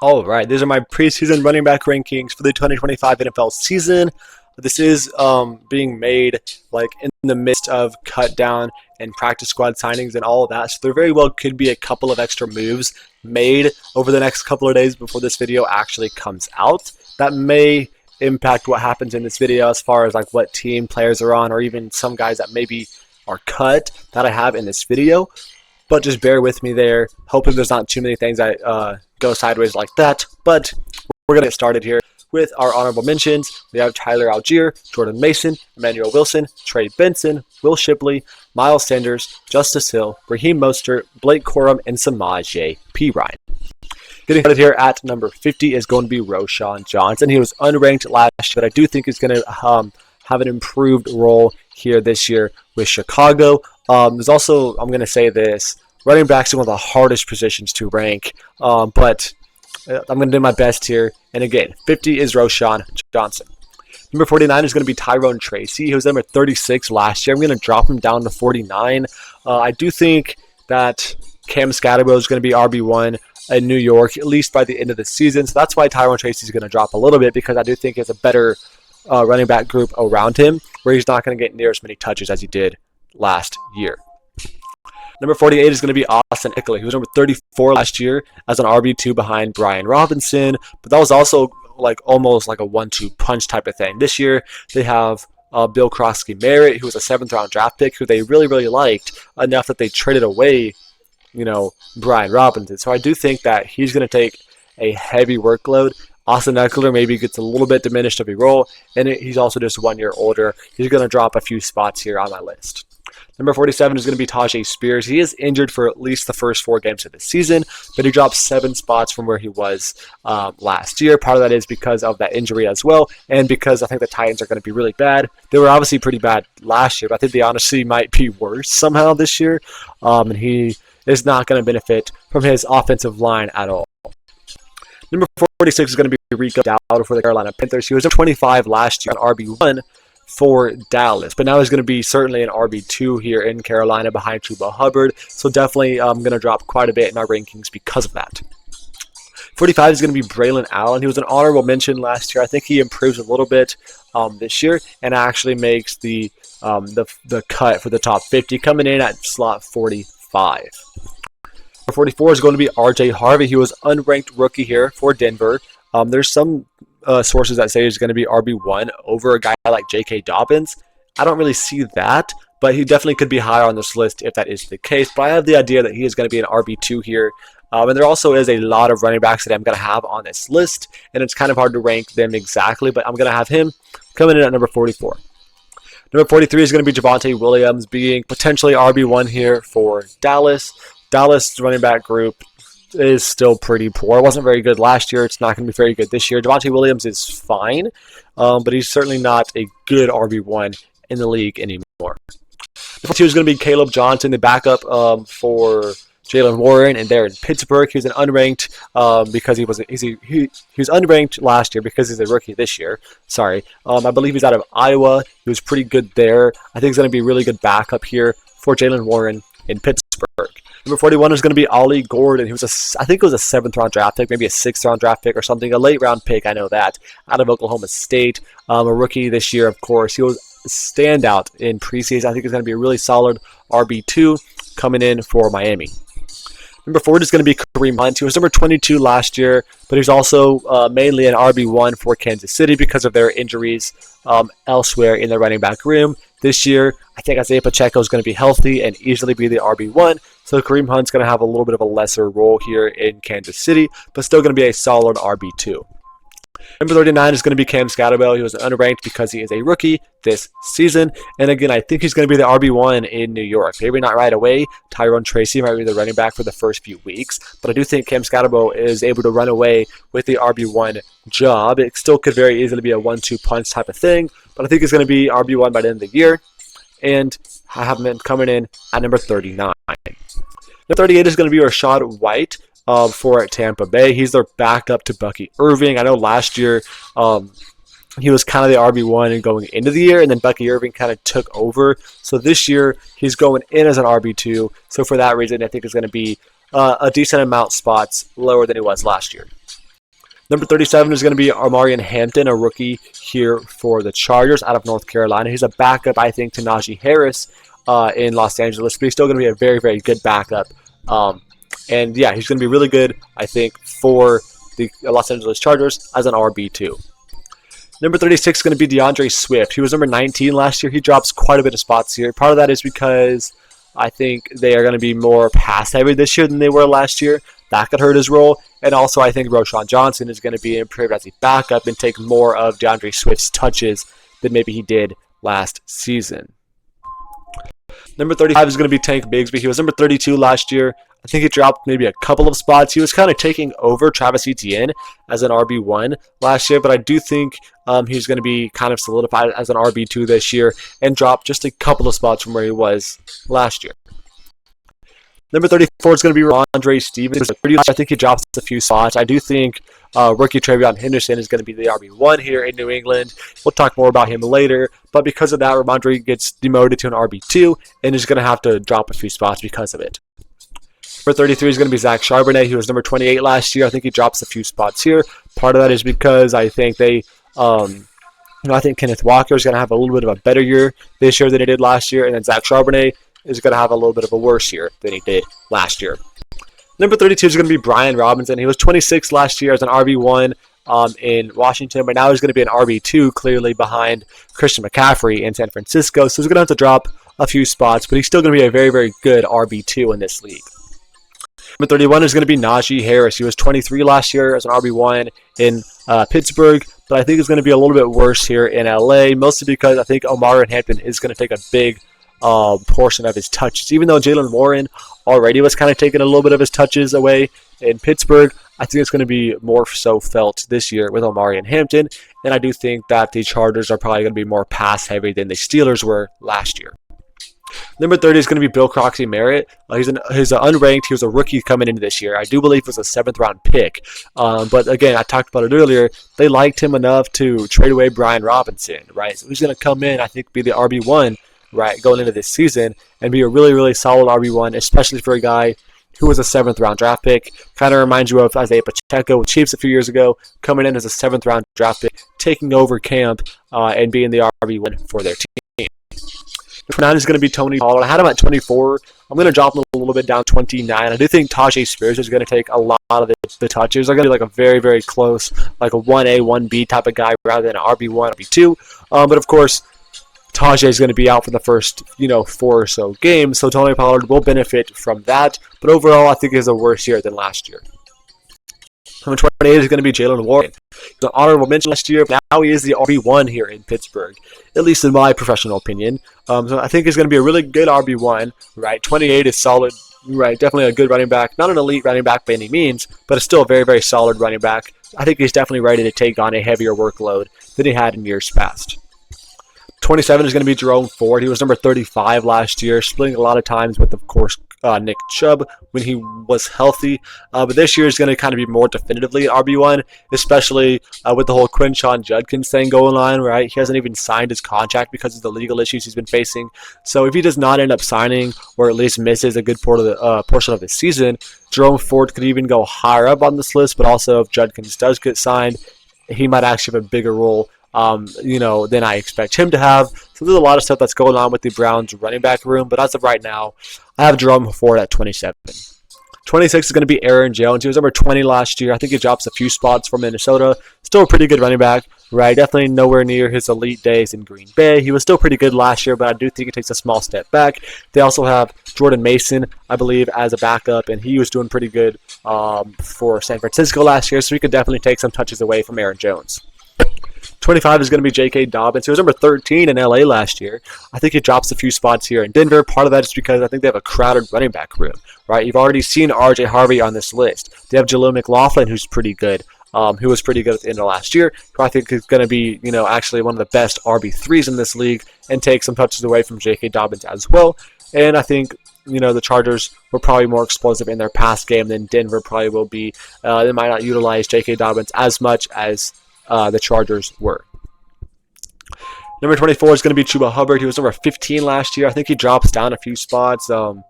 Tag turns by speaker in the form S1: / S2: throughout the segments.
S1: All right, these are my preseason running back rankings for the 2025 NFL season. This is being made like in the midst of cut down and practice squad signings and all of that. So there very well could be a couple of extra moves made over the next couple of days before this video actually comes out. That may impact what happens in this video as far as like what team players are on, or even some guys that maybe are cut that I have in this video. But just bear with me there. Hoping there's not too many things that go sideways like that. But we're going to get started here with our honorable mentions. We have Tyler Algier, Jordan Mason, Emmanuel Wilson, Trey Benson, Will Shipley, Miles Sanders, Justice Hill, Raheem Mostert, Blake Corum, and Samaje Perine. Getting started here at number 50 is going to be Roschon Johnson. He was unranked last year, but I do think he's going to have an improved role here this year with Chicago. There's also, I'm going to say this, running backs are one of the hardest positions to rank, but I'm going to do my best here. And again, 50 is Roschon Johnson. Number 49 is going to be Tyrone Tracy. He was number 36 last year. I'm going to drop him down to 49. I do think that Cam Scatterbo is going to be RB1 in New York, at least by the end of the season. So that's why Tyrone Tracy is going to drop a little bit, because I do think it's a better running back group around him, where he's not going to get near as many touches as he did last year. Number 48 is going to be Austin Ekeler. He was number 34 last year as an RB2 behind Brian Robinson, but that was also like almost like a 1-2 punch type of thing. This year they have Bill Krosky-Merritt, who was a 7th round draft pick, who they really liked enough that they traded away, Brian Robinson. So I do think that he's going to take a heavy workload. Austin Ekeler maybe gets a little bit diminished of a role, and he's also just 1 year older. He's going to drop a few spots here on my list. Number 47 is going to be Tyjae Spears. He is injured for at least the first 4 games of the season, but he dropped 7 spots from where he was last year. Part of that is because of that injury as well, and because I think the Titans are going to be really bad. They were obviously pretty bad last year, but I think they honestly might be worse somehow this year, and he is not going to benefit from his offensive line at all. Number 46 is going to be Rico Dowdle for the Carolina Panthers. He was number 25 last year on RB1 for Dallas, but now he's going to be certainly an RB2 here in Carolina behind Chuba Hubbard. So definitely going to drop quite a bit in our rankings because of that. 45 is going to be Braylon Allen. He was an honorable mention last year. I think he improves a little bit this year and actually makes the cut for the top 50, coming in at slot 45. 44 is going to be R.J. Harvey. He was unranked rookie here for Denver. There's some sources that say he's going to be RB1 over a guy like J.K. Dobbins. I don't really see that, but he definitely could be higher on this list if that is the case. But I have the idea that he is going to be an RB2 here. And there also is a lot of running backs that I'm going to have on this list, and it's kind of hard to rank them exactly, but I'm going to have him coming in at number 44. Number 43 is going to be Javonte Williams, being potentially RB1 here for Dallas. Dallas running back group is still pretty poor. It wasn't very good last year. It's not going to be very good this year. Javonte Williams is fine, but he's certainly not a good RB1 in the league anymore. Number 2 is going to be Caleb Johnson, the backup for Jaylen Warren, and they're in Pittsburgh. He was an unranked because he was unranked last year because he's a rookie this year. Sorry, I believe he's out of Iowa. He was pretty good there. I think he's going to be a really good backup here for Jaylen Warren in Pittsburgh. Number 41 is going to be Ollie Gordon. He was I think it was a 7th round draft pick, maybe a 6th round draft pick or something, a late round pick. I know that, out of Oklahoma State, a rookie this year, of course. He was a standout in preseason. I think he's going to be a really solid RB2 coming in for Miami. Number 40 is going to be Kareem Hunt. He was number 22 last year, but he's also mainly an RB1 for Kansas City because of their injuries elsewhere in the running back room. This year, I think Isaiah Pacheco is going to be healthy and easily be the RB1, so Kareem Hunt's going to have a little bit of a lesser role here in Kansas City, but still going to be a solid RB2. Number 39 is going to be Cam Scatterbo. He was unranked because he is a rookie this season. And again, I think he's going to be the RB1 in New York. Maybe not right away. Tyrone Tracy might be the running back for the first few weeks. But I do think Cam Scatterbo is able to run away with the RB1 job. It still could very easily be a 1-2 punch type of thing. But I think he's going to be RB1 by the end of the year. And I have him coming in at number 39. Number 38 is going to be Rachaad White. For Tampa Bay. He's their backup to Bucky Irving. I know last year he was kind of the RB1 going into the year, and then Bucky Irving kind of took over. So this year he's going in as an RB2. So for that reason, I think it's going to be a decent amount of spots lower than he was last year. Number 37 is going to be Omarion Hampton, a rookie here for the Chargers out of North Carolina. He's a backup, I think, to Najee Harris in Los Angeles, but he's still going to be a very, very good backup. And yeah, he's going to be really good, I think, for the Los Angeles Chargers as an RB2. Number 36 is going to be DeAndre Swift. He was number 19 last year. He drops quite a bit of spots here. Part of that is because I think they are going to be more pass heavy this year than they were last year. That could hurt his role. And also, I think Roschon Johnson is going to be improved as a backup and take more of DeAndre Swift's touches than maybe he did last season. Number 35 is going to be Tank Bigsby. He was number 32 last year. I think he dropped maybe a couple of spots. He was kind of taking over Travis Etienne as an RB1 last year, but I do think he's going to be kind of solidified as an RB2 this year and drop just a couple of spots from where he was last year. Number 34 is going to be Rhamondre Stevenson. I think he drops a few spots. I do think rookie TreVeyon Henderson is going to be the RB1 here in New England. We'll talk more about him later. But because of that, Rhamondre gets demoted to an RB2 and is going to have to drop a few spots because of it. Number 33 is going to be Zach Charbonnet. He was number 28 last year. I think he drops a few spots here. Part of that is because I think I think Kenneth Walker is going to have a little bit of a better year this year than he did last year. And then Zach Charbonnet is going to have a little bit of a worse year than he did last year. Number 32 is going to be Brian Robinson. He was 26 last year as an RB1 in Washington, but now he's going to be an RB2 clearly behind Christian McCaffrey in San Francisco. So he's going to have to drop a few spots, but he's still going to be a very, very good RB2 in this league. Number 31 is going to be Najee Harris. He was 23 last year as an RB1 in Pittsburgh, but I think it's going to be a little bit worse here in LA, mostly because I think Omarion Hampton is going to take a big portion of his touches. Even though Jaylen Warren already was kind of taking a little bit of his touches away in Pittsburgh, I think it's going to be more so felt this year with Omarion Hampton, and I do think that the Chargers are probably going to be more pass-heavy than the Steelers were last year. Number 30 is going to be Bill Croxy Merritt. He's unranked. He was a rookie coming into this year. I do believe it was a 7th-round pick. But again, I talked about it earlier. They liked him enough to trade away Brian Robinson, right? So he's going to come in, I think, be the RB1, right, going into this season and be a really, really solid RB1, especially for a guy who was a 7th-round draft pick. Kind of reminds you of Isaiah Pacheco with Chiefs a few years ago, coming in as a 7th-round draft pick, taking over camp and being the RB1 for their team. For now, is going to be Tony Pollard. I had him at 24. I'm going to drop him a little bit down to 29. I do think Tyjae Spears is going to take a lot of the touches. They're going to be like a very, very close, like a 1A, 1B type of guy rather than an RB1, RB2. But of course, Tyjae is going to be out for the first, 4 or so games, so Tony Pollard will benefit from that. But overall, I think he has a worse year than last year. Number 28 is going to be Jaylen Warren. He's an honorable mention last year, but now he is the RB1 here in Pittsburgh, at least in my professional opinion. So I think he's going to be a really good RB1, right? 28 is solid, right? Definitely a good running back. Not an elite running back by any means, but it's still a very, very solid running back. I think he's definitely ready to take on a heavier workload than he had in years past. 27 is going to be Jerome Ford. He was number 35 last year, splitting a lot of times with, of course, Nick Chubb when he was healthy. But this year is going to kind of be more definitively RB1, especially with the whole Quinshon Judkins thing going on, right? He hasn't even signed his contract because of the legal issues he's been facing. So if he does not end up signing, or at least misses a good portion of the season, Jerome Ford could even go higher up on this list. But also if Judkins does get signed, he might actually have a bigger role than I expect him to have. So there's a lot of stuff that's going on with the Browns running back room, but as of right now, I have Jerome Ford at 27. 26 is going to be Aaron Jones. He was number 20 last year. I think he drops a few spots from Minnesota. Still a pretty good running back, right? Definitely nowhere near his elite days in Green Bay. He was still pretty good last year, but I do think he takes a small step back. They also have Jordan Mason, I believe, as a backup, and he was doing pretty good for San Francisco last year, so he could definitely take some touches away from Aaron Jones. 25 is going to be J.K. Dobbins. He was number 13 in L.A. last year. I think he drops a few spots here in Denver. Part of that is because I think they have a crowded running back room, right? You've already seen R.J. Harvey on this list. They have Jaleel McLaughlin, who's pretty good, who was pretty good at the end of last year, who I think is going to be, actually one of the best RB3s in this league and take some touches away from J.K. Dobbins as well. And I think, the Chargers were probably more explosive in their pass game than Denver probably will be. They might not utilize J.K. Dobbins as much as the Chargers were. Number 24 is going to be Chuba Hubbard. He was number 15 last year. I think he drops down a few spots. And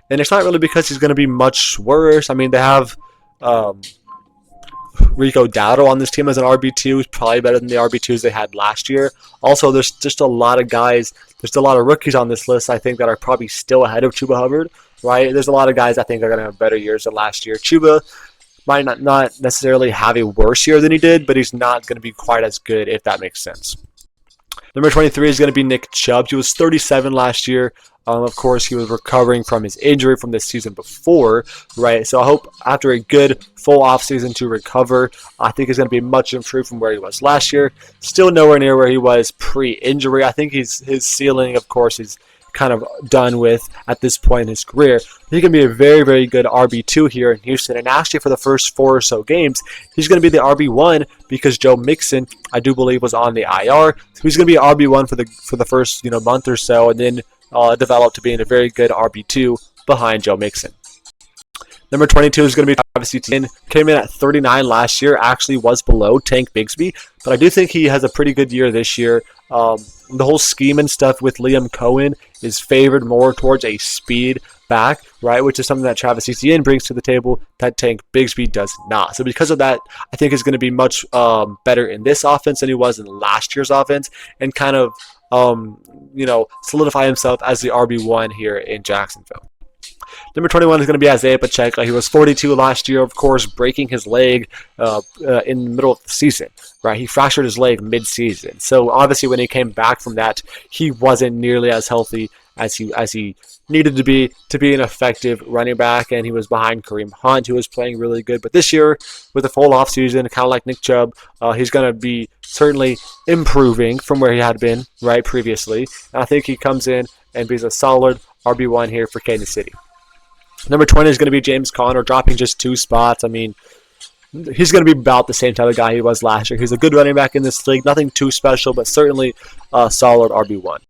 S1: it's not really because he's going to be much worse. I mean, they have Rico Dowdle on this team as an RB2 is probably better than the RB2s they had last year. Also, there's just a lot of guys, there's a lot of rookies on this list I think that are probably still ahead of Chuba Hubbard, right? There's a lot of guys I think are going to have better years than last year. Chuba might not necessarily have a worse year than he did, but he's not going to be quite as good, if that makes sense. Number 23 is going to be Nick Chubb. He was 37 last year. Of course, he was recovering from his injury from the season before, right? So I hope after a good full offseason to recover, I think he's going to be much improved from where he was last year. Still nowhere near where he was pre-injury. I think his ceiling, of course, is kind of done with at this point in his career. He can be a very, very good RB2 here in Houston. And actually, for the first 4 or so games, he's going to be the RB1 because Joe Mixon, I do believe, was on the IR. So he's going to be RB1 for the first month or so, and then develop to being a very good RB2 behind Joe Mixon. Number 22 is going to be Travis Etienne. Came in at 39 last year, actually was below Tank Bigsby, but I do think he has a pretty good year this year. The whole scheme and stuff with Liam Cohen is favored more towards a speed back, right, which is something that Travis Etienne brings to the table that Tank Bigsby does not. So because of that, I think he's going to be much better in this offense than he was in last year's offense, and kind of solidify himself as the RB1 here in Jacksonville. Number 21 is going to be Isaiah Pacheco. He was 42 last year, of course, breaking his leg in the middle of the season, right? He fractured his leg mid-season. So obviously when he came back from that, he wasn't nearly as healthy as he needed to be an effective running back, and he was behind Kareem Hunt, who was playing really good. But this year, with a full offseason, kind of like Nick Chubb, he's going to be certainly improving from where he had been, right, previously. And I think he comes in and be a solid RB1 here for Kansas City. Number 20 is going to be James Conner, dropping just 2 spots. I mean, he's going to be about the same type of guy he was last year. He's a good running back in this league. Nothing too special, but certainly a solid RB1.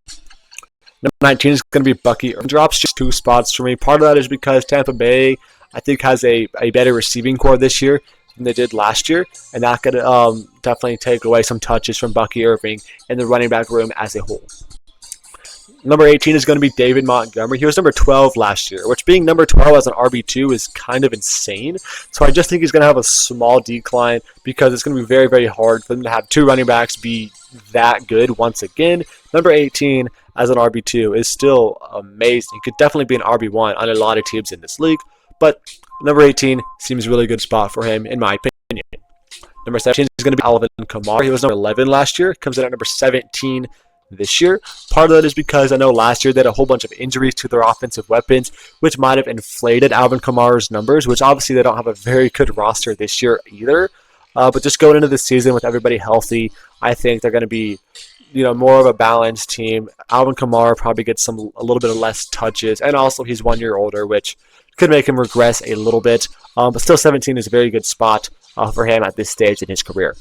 S1: Number 19 is going to be Bucky Irving. Drops just 2 spots for me. Part of that is because Tampa Bay, I think, has a better receiving core this year than they did last year, and that could definitely take away some touches from Bucky Irving in the running back room as a whole. Number 18 is going to be David Montgomery. He was number 12 last year, which being number 12 as an RB2 is kind of insane. So I just think he's going to have a small decline because it's going to be very, very hard for them to have 2 running backs be that good once again. Number 18 as an RB2 is still amazing. He could definitely be an RB1 on a lot of teams in this league, but number 18 seems a really good spot for him, in my opinion. Number 17 is going to be Alvin Kamara. He was number 11 last year, comes in at number 17 this year. Part of that is because I know last year they had a whole bunch of injuries to their offensive weapons, which might have inflated Alvin Kamara's numbers, which obviously they don't have a very good roster this year either. But just going into the season with everybody healthy, I think they're going to be more of a balanced team. Alvin Kamara probably gets a little bit of less touches, and also he's 1 year older, which could make him regress a little bit. But still, 17 is a very good spot for him at this stage in his career.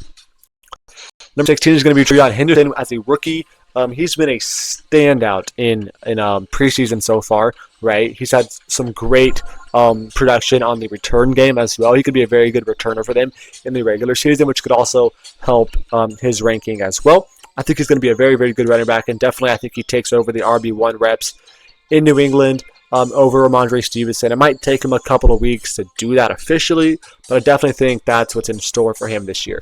S1: Number 16 is going to be Treon Henderson as a rookie. He's been a standout in preseason so far, right? He's had some great production on the return game as well. He could be a very good returner for them in the regular season, which could also help his ranking as well. I think he's going to be a very, very good running back, and definitely I think he takes over the RB1 reps in New England over Ramondre Stevenson. It might take him a couple of weeks to do that officially, but I definitely think that's what's in store for him this year.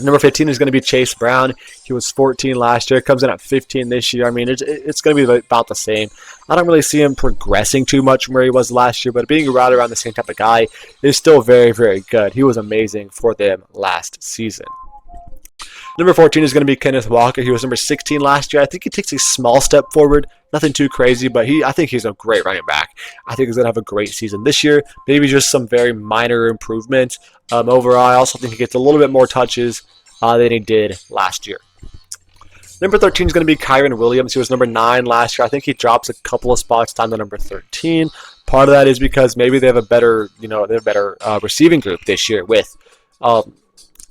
S1: Number 15 is going to be Chase Brown. He was 14 last year, comes in at 15 this year. I mean, it's going to be about the same. I don't really see him progressing too much from where he was last year, but being right around the same type of guy is still very, very good. He was amazing for them last season. Number 14 is going to be Kenneth Walker. He was number 16 last year. I think he takes a small step forward. Nothing too crazy, but I think he's a great running back. I think he's going to have a great season this year. Maybe just some very minor improvements. Overall, I also think he gets a little bit more touches than he did last year. Number 13 is going to be Kyren Williams. He was number 9 last year. I think he drops a couple of spots down to number 13. Part of that is because maybe they have a better, receiving group this year with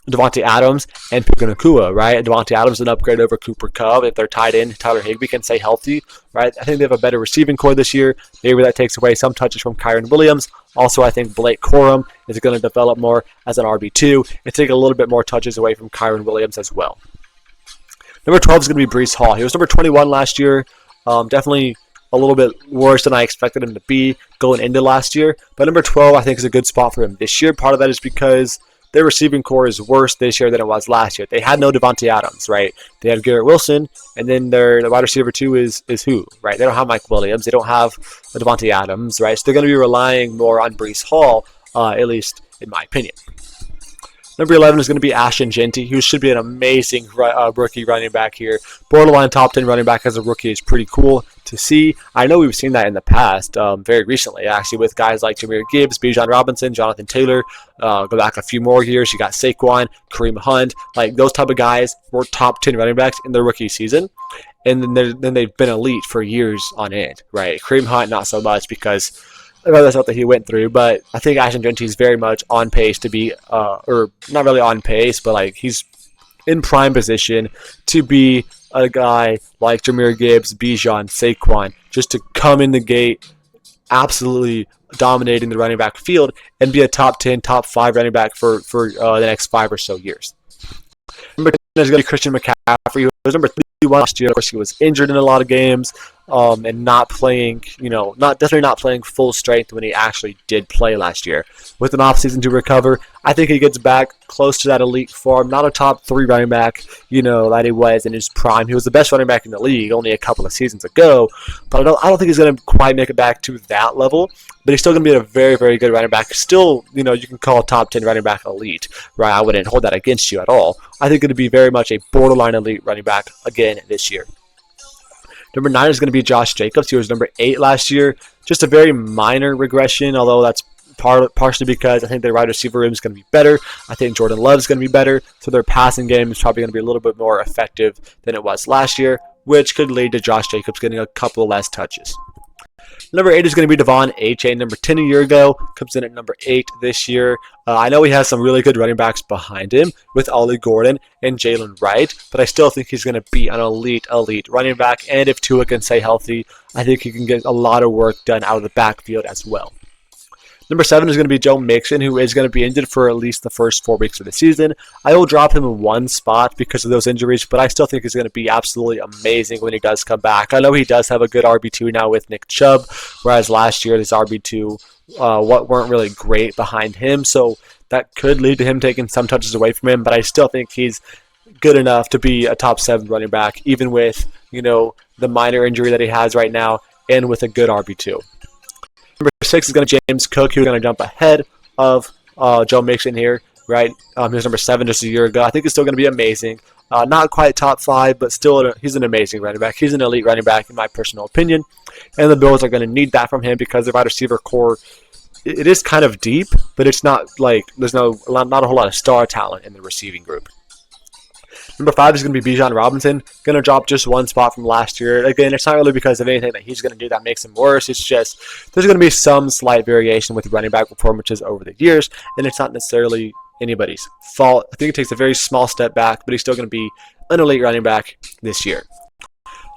S1: Devontae Adams and Puka Nacua, right? Devontae Adams is an upgrade over Cooper Kupp. If they're tied in, Tyler Higbee can stay healthy, right? I think they have a better receiving core this year. Maybe that takes away some touches from Kyren Williams. Also, I think Blake Corum is going to develop more as an RB2 and take a little bit more touches away from Kyren Williams as well. Number 12 is going to be Breece Hall. He was number 21 last year. Definitely a little bit worse than I expected him to be going into last year. But number 12, I think, is a good spot for him this year. Part of that is because their receiving core is worse this year than it was last year. They had no Devontae Adams, right? They have Garrett Wilson, and then the wide receiver 2 is who, right? They don't have Mike Williams. They don't have Devontae Adams, right? So they're going to be relying more on Breece Hall, at least in my opinion. Number 11 is going to be Ashton Jeanty, who should be an amazing rookie running back here. Borderline top 10 running back as a rookie is pretty cool to see. I know we've seen that in the past, very recently, actually, with guys like Jahmyr Gibbs, Bijan Robinson, Jonathan Taylor. Go back a few more years, you got Saquon, Kareem Hunt. Like, those type of guys were top 10 running backs in their rookie season. And then they've been elite for years on end, right? Kareem Hunt, not so much because that's not that he went through, but I think Ashton Jeanty is very much on pace to be, or not really on pace, but like he's in prime position to be a guy like Jahmyr Gibbs, Bijan, Saquon, just to come in the gate, absolutely dominating the running back field and be a top 10, top 5 running back for the next 5 or so years. Number 10 is going to be Christian McCaffrey, who was number 31 last year. Of course, he was injured in a lot of games. And not playing, definitely not playing full strength when he actually did play last year. With an offseason to recover, I think he gets back close to that elite form. Not a top 3 running back, that he was in his prime. He was the best running back in the league only a couple of seasons ago, but I don't think he's going to quite make it back to that level. But he's still going to be a very, very good running back. Still, you can call a top 10 running back elite, right? I wouldn't hold that against you at all. I think it'll be very much a borderline elite running back again this year. Number 9 is going to be Josh Jacobs. He was number 8 last year. Just a very minor regression, although that's partially because I think their wide receiver room is going to be better. I think Jordan Love is going to be better, so their passing game is probably going to be a little bit more effective than it was last year, which could lead to Josh Jacobs getting a couple less touches. Number 8 is going to be Devon Achane. Number 10 a year ago, comes in at number 8 this year. I know he has some really good running backs behind him with Ollie Gordon and Jalen Wright, but I still think he's going to be an elite running back. And if Tua can stay healthy, I think he can get a lot of work done out of the backfield as well. Number 7 is going to be Joe Mixon, who is going to be injured for at least the first 4 weeks of the season. I will drop him in one spot because of those injuries, but I still think he's going to be absolutely amazing when he does come back. I know he does have a good RB2 now with Nick Chubb, whereas last year his RB2 weren't really great behind him, so that could lead to him taking some touches away from him, but I still think he's good enough to be a top 7 running back, even with, the minor injury that he has right now and with a good RB2. Number 6 is going to be James Cook, who's going to jump ahead of Joe Mixon here, right? He was number 7 just a year ago. I think he's still going to be amazing. Not quite top 5, but still he's an amazing running back. He's an elite running back in my personal opinion. And the Bills are going to need that from him because their wide receiver core, it is kind of deep, but it's not like there's not a whole lot of star talent in the receiving group. Number 5 is going to be Bijan Robinson, going to drop just one spot from last year. Again, it's not really because of anything that he's going to do that makes him worse. It's just there's going to be some slight variation with running back performances over the years, and it's not necessarily anybody's fault. I think it takes a very small step back, but he's still going to be an elite running back this year.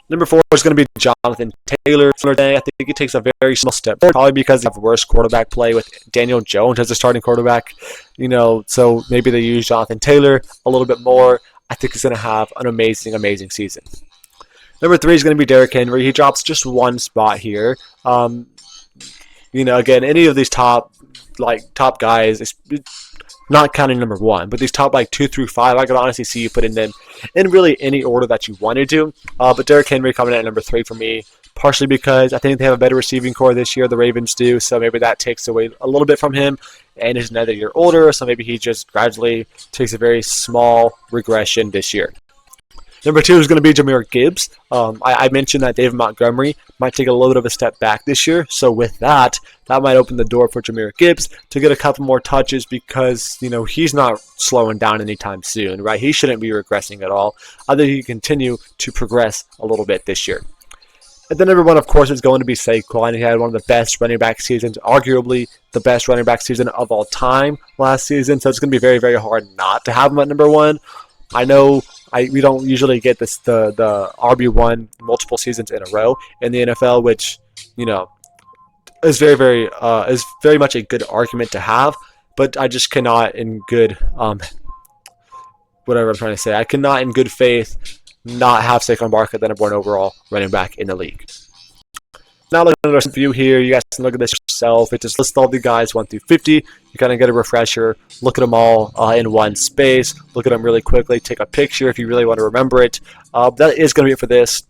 S1: Number 4 is going to be Jonathan Taylor. I think he takes a very small step forward, probably because of worse quarterback play with Daniel Jones as a starting quarterback. So maybe they use Jonathan Taylor a little bit more. I think he's going to have an amazing, amazing season. Number 3 is going to be Derrick Henry. He drops just one spot here. Again, any of these top guys, not counting number 1, but these top 2 through 5, I could honestly see you putting them in really any order that you wanted to. But Derrick Henry coming in at number 3 for me, partially because I think they have a better receiving core this year, the Ravens do, so maybe that takes away a little bit from him. And he's another year older, so maybe he just gradually takes a very small regression this year. Number 2 is going to be Jahmyr Gibbs. I mentioned that David Montgomery might take a little bit of a step back this year, so with that might open the door for Jahmyr Gibbs to get a couple more touches because, he's not slowing down anytime soon, right? He shouldn't be regressing at all. I think he can continue to progress a little bit this year. And then number 1, of course, is going to be Saquon. He had one of the best running back seasons, arguably the best running back season of all time last season. So it's going to be very, very hard not to have him at number 1. I know we don't usually get the RB1 multiple seasons in a row in the NFL, which is very much a good argument to have. But I just cannot, in good whatever I'm trying to say, I cannot in good faith not have Saquon Barkley the number 1 overall running back in the league. Now look at our view here. You guys can look at this yourself. It just lists all the guys 1 through 50. You kind of get a refresher. Look at them all in one space. Look at them really quickly. Take a picture if you really want to remember it. That is going to be it for this.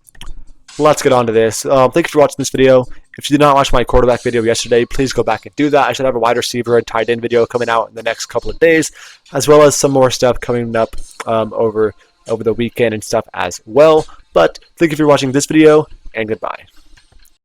S1: Let's get on to this. Thanks for watching this video. If you did not watch my quarterback video yesterday, please go back and do that. I should have a wide receiver and tight end video coming out in the next couple of days, as well as some more stuff coming up over the weekend and stuff as well. But thank you for watching this video, and goodbye.